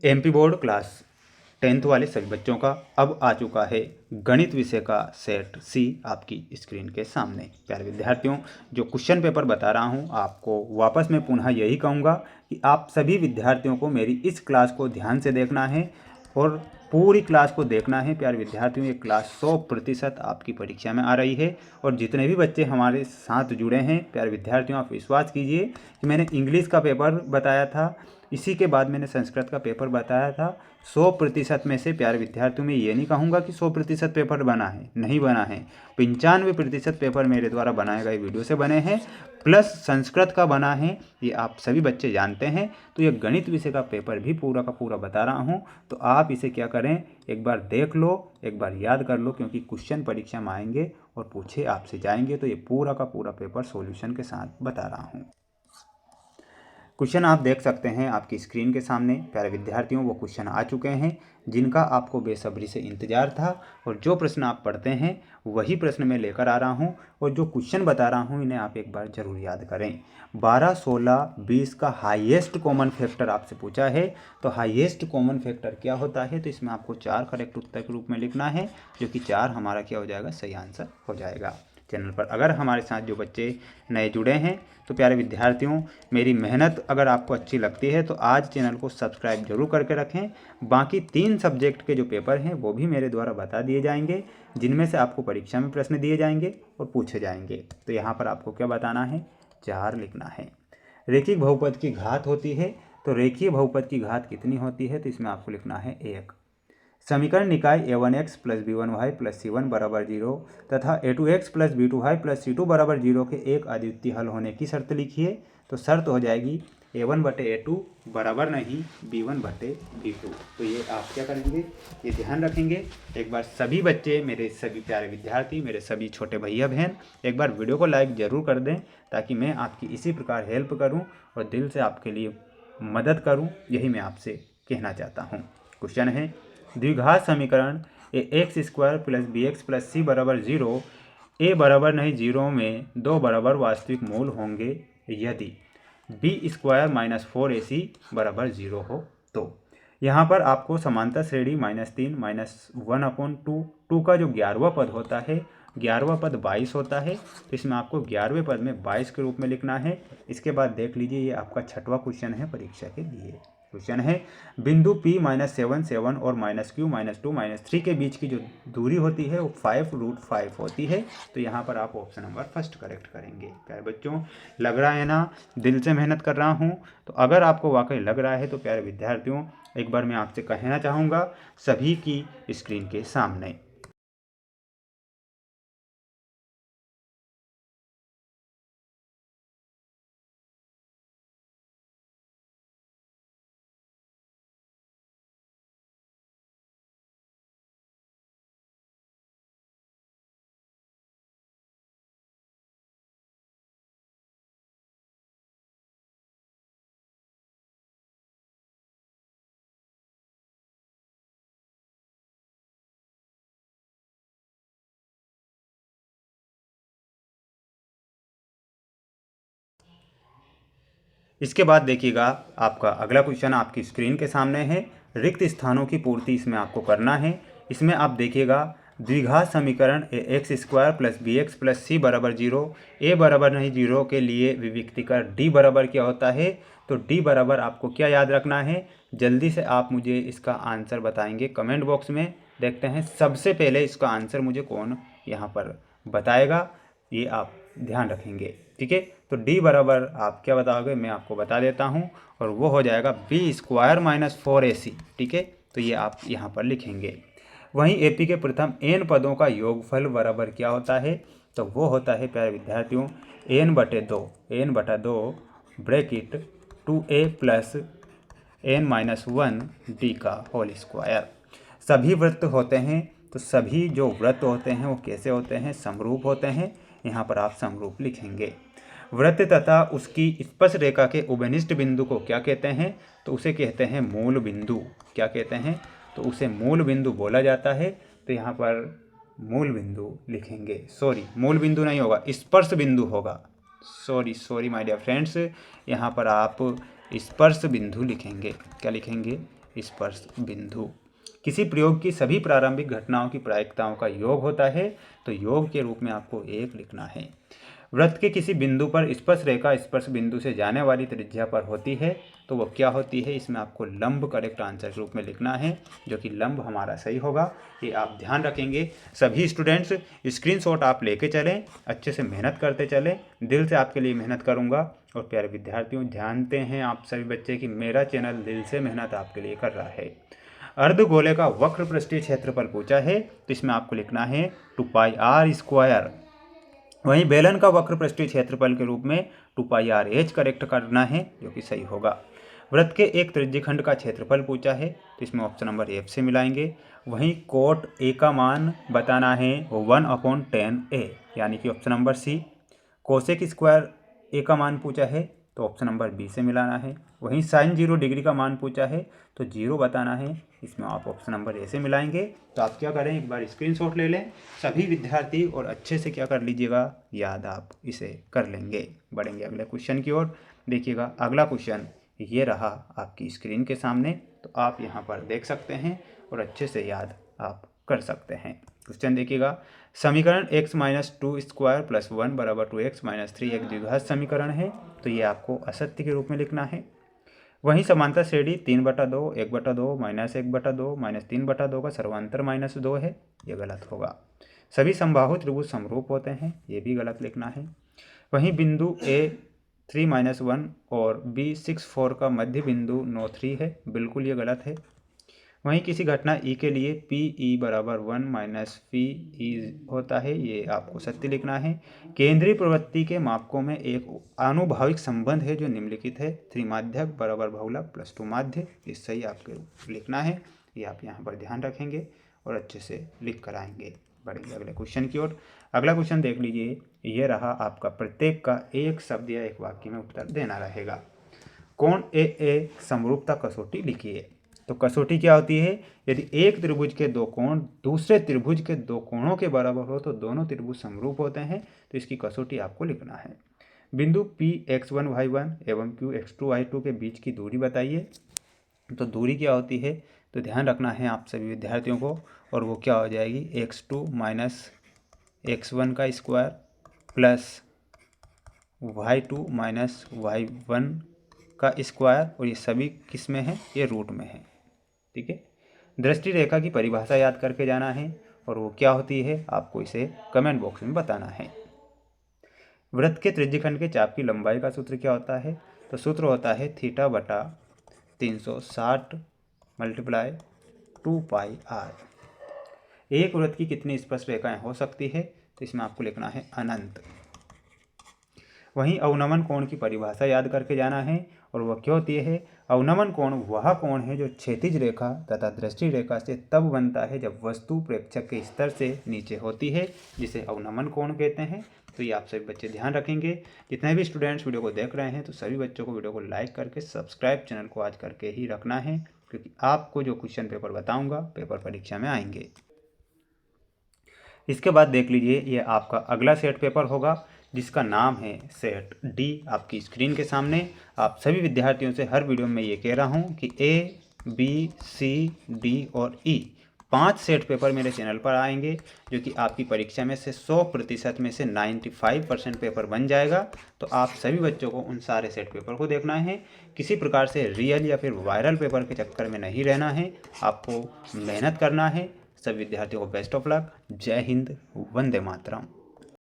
MP board class 10th वाले सभी बच्चों का अब आ चुका है गणित विषय का सेट सी आपकी स्क्रीन के सामने। प्यारे विद्यार्थियों, जो क्वेश्चन पेपर बता रहा हूं आपको वापस मैं पुनः यही कहूंगा कि आप सभी विद्यार्थियों को मेरी इस क्लास को ध्यान से देखना है और पूरी क्लास को देखना है। प्यारे विद्यार्थियों, ये क्लास 100% आपकी परीक्षा में आ रही है और जितने भी बच्चे हमारे साथ जुड़े हैं प्यारे विद्यार्थियों, आप विश्वास कीजिए कि मैंने इंग्लिश का पेपर बताया था, इसी के बाद मैंने संस्कृत का पेपर बताया था। 100% में से प्यारे विद्यार्थियों में ये नहीं कहूँगा कि 100% पेपर बना है, नहीं बना है। 95% पेपर मेरे द्वारा बनाए गए वीडियो से बने हैं, प्लस संस्कृत का बना है, ये आप सभी बच्चे जानते हैं। तो ये गणित विषय का पेपर भी पूरा का पूरा बता रहा हूँ, तो आप इसे क्या करें, एक बार देख लो, एक बार याद कर लो, क्योंकि क्वेश्चन परीक्षा में आएंगे और पूछे आपसे जाएंगे, तो ये पूरा का पूरा पेपर सॉल्यूशन के साथ बता रहा हूँ। क्वेश्चन आप देख सकते हैं आपकी स्क्रीन के सामने। प्यारे विद्यार्थियों, वो क्वेश्चन आ चुके हैं जिनका आपको बेसब्री से इंतजार था, और जो प्रश्न आप पढ़ते हैं वही प्रश्न मैं लेकर आ रहा हूं, और जो क्वेश्चन बता रहा हूं इन्हें आप एक बार जरूर याद करें। 12, 16, 20 का हाईएस्ट कॉमन फैक्टर आपसे पूछा है, तो हाईएस्ट कॉमन फैक्टर क्या होता है, तो इसमें आपको 4 करेक्ट उत्तर के रूप में लिखना है, जो कि 4 हमारा क्या हो जाएगा, सही आंसर हो जाएगा। चैनल पर अगर हमारे साथ जो बच्चे नए जुड़े हैं, तो प्यारे विद्यार्थियों, मेरी मेहनत अगर आपको अच्छी लगती है तो आज चैनल को सब्सक्राइब जरूर करके रखें। बाकी 3 सब्जेक्ट के जो पेपर हैं वो भी मेरे द्वारा बता दिए जाएंगे, जिनमें से आपको परीक्षा में प्रश्न दिए जाएंगे और पूछे जाएंगे। तो यहाँ पर आपको क्या बताना है, 4 लिखना है। रेखिक बहुपद की घात होती है, तो रेखीय बहुपद की घात कितनी होती है, तो इसमें आपको लिखना है 1। समीकरण निकाय a1x plus b1y plus c1 बराबर 0 तथा a2x plus b2y plus c2 बराबर 0 के एक अद्वितीय हल होने की शर्त लिखिए। तो शर्त हो जाएगी a1 बटे a2 बराबर नहीं b1 बटे b2। तो ये आप क्या करेंगे, ये ध्यान रखेंगे। एक बार सभी बच्चे, मेरे सभी प्यारे विद्यार्थी, मेरे सभी छोटे भैया बहन, एक बार वीडियो को लाइक ज़रूर कर दें, ताकि मैं आपकी इसी प्रकार हेल्प करूँ और दिल से आपके लिए मदद करूँ, यही मैं आपसे कहना चाहता हूँ। क्वेश्चन है, द्विघात समीकरण ax² plus bx plus c बराबर 0 a बराबर नहीं 0 में 2 बराबर वास्तविक मूल होंगे यदि b² माइनस 4ac बराबर 0 हो। तो यहाँ पर आपको समांतर श्रेणी -3 -1/2 2 का जो 11वां पद होता है, 11वां पद 22 होता है, तो इसमें आपको 11वें पद में 22 के रूप में लिखना है। इसके बाद देख लीजिए, ये आपका 6वां क्वेश्चन है परीक्षा के लिए। क्वेश्चन है, बिंदु P -7 7 और -Q -2 -3 के बीच की जो दूरी होती है वो 5√5 होती है। तो यहाँ पर आप ऑप्शन नंबर फर्स्ट करेक्ट करेंगे। प्यारे बच्चों, लग रहा है ना दिल से मेहनत कर रहा हूँ? तो अगर आपको वाकई लग रहा है तो प्यारे विद्यार्थियों, एक बार मैं आपसे कहना चाहूँगा सभी की स्क्रीन के सामने, इसके बाद देखिएगा आपका अगला क्वेश्चन आपकी स्क्रीन के सामने है। रिक्त स्थानों की पूर्ति इसमें आपको करना है। इसमें आप देखिएगा, द्विघात समीकरण ax² plus bx plus c बराबर 0 a बराबर नहीं 0 के लिए विविक्तिकर d बराबर क्या होता है, तो d बराबर आपको क्या याद रखना है, जल्दी से आप मुझे इसका आंसर बताएंगे कमेंट बॉक्स में। देखते हैं सबसे पहले इसका आंसर मुझे कौन यहाँ पर बताएगा, ये आप ध्यान रखेंगे, ठीक है। तो d बराबर आप क्या बताओगे, मैं आपको बता देता हूँ, और वो हो जाएगा b² माइनस 4ac, ठीक है। तो ये आप यहाँ पर लिखेंगे। वहीं AP के प्रथम n पदों का योगफल बराबर क्या होता है, तो वो होता है प्यारे विद्यार्थियों n/2 bracket 2a plus n-1d का होल स्क्वायर। सभी वृत्त होते हैं, तो सभी जो वृत्त होते हैं वो कैसे होते हैं, समरूप होते हैं। यहाँ पर आप समरूप लिखेंगे। वृत्त तथा उसकी स्पर्श रेखा के उभयनिष्ठ बिंदु को क्या कहते हैं, तो उसे कहते हैं मूल बिंदु। क्या कहते हैं, तो उसे मूल बिंदु बोला जाता है। तो यहाँ पर मूल बिंदु लिखेंगे, सॉरी मूल बिंदु नहीं होगा, स्पर्श बिंदु होगा। सॉरी माय डियर फ्रेंड्स, यहाँ पर आप स्पर्श बिंदु लिखेंगे। क्या लिखेंगे? स्पर्श बिंदु। किसी प्रयोग की सभी प्रारंभिक घटनाओं की प्रायिकताओं का योग होता है, तो योग के रूप में आपको 1 लिखना है। वृत्त के किसी बिंदु पर स्पर्श रेखा स्पर्श बिंदु से जाने वाली त्रिज्या पर होती है, तो वो क्या होती है? इसमें आपको लंब करेक्ट आंसर के रूप में लिखना है, जो कि लंब हमारा सही होगा। ये आप ध्यान रखेंगे। सभी स्टूडेंट्स स्क्रीनशॉट आप लेके चलें, अच्छे से मेहनत करते चलें। दिल से आपके लिए मेहनत करूँगा। और प्यारे विद्यार्थियों, जानते हैं आप सभी बच्चे कि मेरा चैनल दिल से मेहनत आपके लिए कर रहा है। अर्धगोले का वक्र पृष्ठीय क्षेत्रफल पूछा है, तो इसमें आपको लिखना है 2πr²। वहीं बेलन का वक्र पृष्ठीय क्षेत्रफल के रूप में 2πrh करेक्ट करना है, जो कि सही होगा। वृत्त के एक त्रिज्यखंड का क्षेत्रफल पूछा है, तो इसमें ऑप्शन नंबर F से मिलाएंगे। वहीं कोट A का मान बताना है 1/10A, यानी कि option number C। Cosec square A का मान पूछा है, तो ऑप्शन नंबर B से मिलाना है। वहीं साइन 0 डिग्री का मान पूछा है, तो 0 बताना है, इसमें आप ऑप्शन नंबर A से मिलाएंगे। तो आप क्या करें, एक बार स्क्रीनशॉट ले लें सभी विद्यार्थी, और अच्छे से क्या कर लीजिएगा, याद आप इसे कर लेंगे। बढ़ेंगे अगले क्वेश्चन की ओर। देखिएगा अगला क्वेश्चन ये रहा आपकी स्क्रीन के सामने, तो आप यहाँ पर देख सकते हैं और अच्छे से याद आप कर सकते हैं। क्वेश्चन देखिएगा, समीकरण x-2² + 1 = 2x-3 एक द्विघात समीकरण है, तो ये आपको असत्य के रूप में लिखना है। वहीं समांतर श्रेणी 3/2, 1/2, -1/2, -3/2 का सर्वांतर -2 है, ये गलत होगा। सभी समबाहु त्रिभुज समरूप होते हैं, ये भी गलत लिखना है। वहीं बिंदु A 3-1 और B 6-4 का मध्य बिंदु 9-3 है, बिल्कुल ये गलत है। वहीं किसी घटना E के लिए PE = 1 - PE होता है, ये आपको सत्य लिखना है। केंद्रीय प्रवृत्ति के मापकों में एक आनुभाविक संबंध है जो निम्नलिखित है, त्रिमाध्यक = बहुलक + 2 माध्य, ये सही आपको लिखना है। ये आप यहाँ पर ध्यान रखेंगे और अच्छे से लिख कर आएंगे। बढ़ेंगे अगले क्वेश्चन की ओर। अगला क्वेश्चन देख लीजिए, ये रहा आपका। प्रत्येक का एक शब्द या एक वाक्य में उत्तर देना रहेगा। कोण AA समरूपता कसौटी लिखिए। तो कसौटी क्या होती है? यदि एक त्रिभुज के दो कोण दूसरे त्रिभुज के दो कोणों के बराबर हो तो दोनों त्रिभुज समरूप होते हैं, तो इसकी कसौटी आपको लिखना है। बिंदु P x1y1 एवं Q x2y2 के बीच की दूरी बताइए। तो दूरी क्या होती है? तो ध्यान रखना है आप सभी विद्यार्थियों को, और वो क्या हो जाएगी, x2 - x1 का स्क्वायर प्लस y2 - y1 का स्क्वायर, और ये सभी किस में है? ये रूट में है। ठीक है। दृष्टि रेखा की परिभाषा याद करके जाना है, और वो क्या होती है आपको इसे कमेंट बॉक्स में बताना है। वृत्त के त्रिज्यखंड के चाप की लंबाई का सूत्र क्या होता है? तो सूत्र होता है θ/360 × 2πr। एक वृत्त की कितनी स्पर्श रेखाएं हो सकती है? तो इसमें आपको लिखना है अनंत। वहीं अवनमन कोण की परिभाषा याद करके जाना है, और वह क्या होती है? अवनमन कोण वह कोण है जो क्षैतिज रेखा तथा दृष्टि रेखा से तब बनता है जब वस्तु प्रेक्षक के स्तर से नीचे होती है, जिसे अवनमन कोण कहते हैं। तो ये आप सभी बच्चे ध्यान रखेंगे। जितने भी स्टूडेंट्स वीडियो को देख रहे हैं, तो सभी बच्चों को वीडियो को लाइक करके सब्सक्राइब चैनल को आज करके ही रखना है, क्योंकि आपको जो क्वेश्चन पेपर बताऊँगा पेपर परीक्षा में आएंगे। इसके बाद देख लीजिए, ये आपका अगला सेट पेपर होगा, जिसका नाम है सेट D। आपकी स्क्रीन के सामने आप सभी विद्यार्थियों से हर वीडियो में ये कह रहा हूँ कि A, B, C, D और E 5 सेट पेपर मेरे चैनल पर आएंगे, जो कि आपकी परीक्षा में से 100% में से 95% पेपर बन जाएगा। तो आप सभी बच्चों को उन सारे सेट पेपर को देखना है। किसी प्रकार से रियल या फिर वायरल पेपर के चक्कर में नहीं रहना है, आपको मेहनत करना है। सभी विद्यार्थियों को बेस्ट ऑफ लक। जय हिंद, वंदे मातरम।